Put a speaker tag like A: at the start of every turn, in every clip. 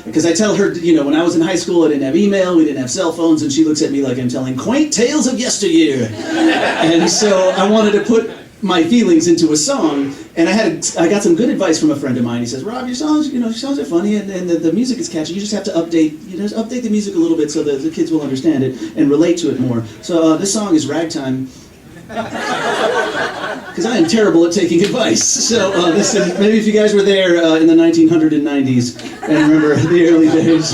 A: because I tell her, you know, when I was in high school, I didn't have email, we didn't have cell phones, and she looks at me like I'm telling quaint tales of yesteryear. And so I wanted to put my feelings into a song, and I got some good advice from a friend of mine. He says, Rob, your songs are funny, and the music is catchy. You just have to update the music a little bit so that the kids will understand it and relate to it more. So this song is Ragtime. Because I am terrible at taking advice. So maybe if you guys were there in the 1990s and remember the early days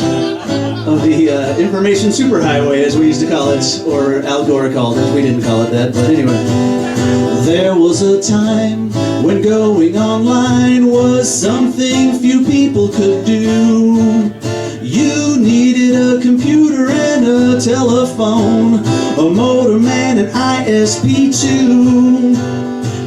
A: of the information superhighway, as we used to call it, or Al Gore called it. We didn't call it that, but anyway. There was a time when going online was something few people could do. You needed a computer and a telephone, a modem and an ISP2.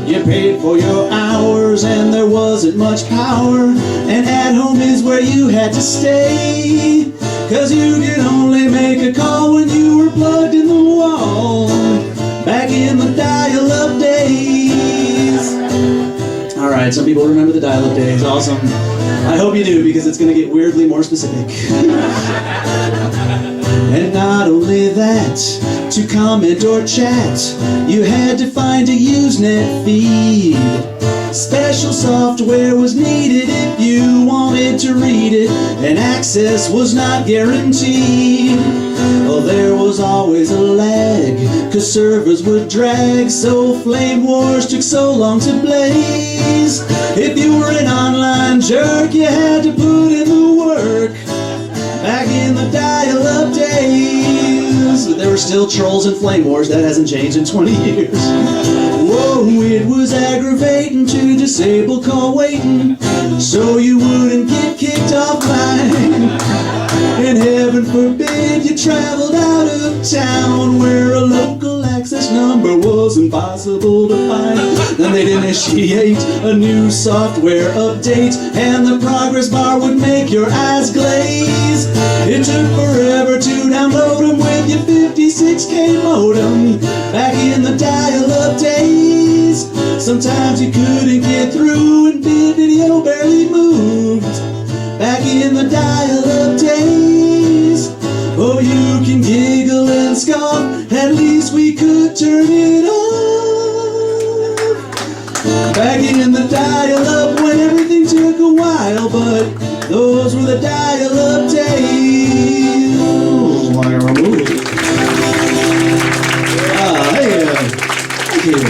A: You paid for your hours and there wasn't much power, and at home is where you had to stay, 'cause you could only make a call when you were plugged in the wall, back in the dial-up days. Alright, some people remember the dial-up days. Awesome. I hope you do, because it's going to get weirdly more specific. And not only that, to comment or chat, you had to find a Usenet feed. Special software was needed if you wanted to read it, and access was not guaranteed. Well, there was always a lag, 'cause servers would drag, so flame wars took so long to blaze. If you were an online jerk, you had to put in the work, back in the dial-up days. There were still trolls and flame wars, that hasn't changed in 20 years. Whoa, it was aggravating to disable call waiting, so you wouldn't get kicked offline. And heaven forbid you traveled out of town, where a local access number was impossible to find. Then they'd initiate a new software update, and the progress bar would make your eyes glaze. It took forever to download them with your 56K modem, back in the dial-up days. Sometimes you couldn't get through and video barely moved, back in the dial-up days. Oh, you can giggle and scoff, at least we could turn it off, back in the dial-up when everything took a while, but those were the dial-up days. Hey, thank you.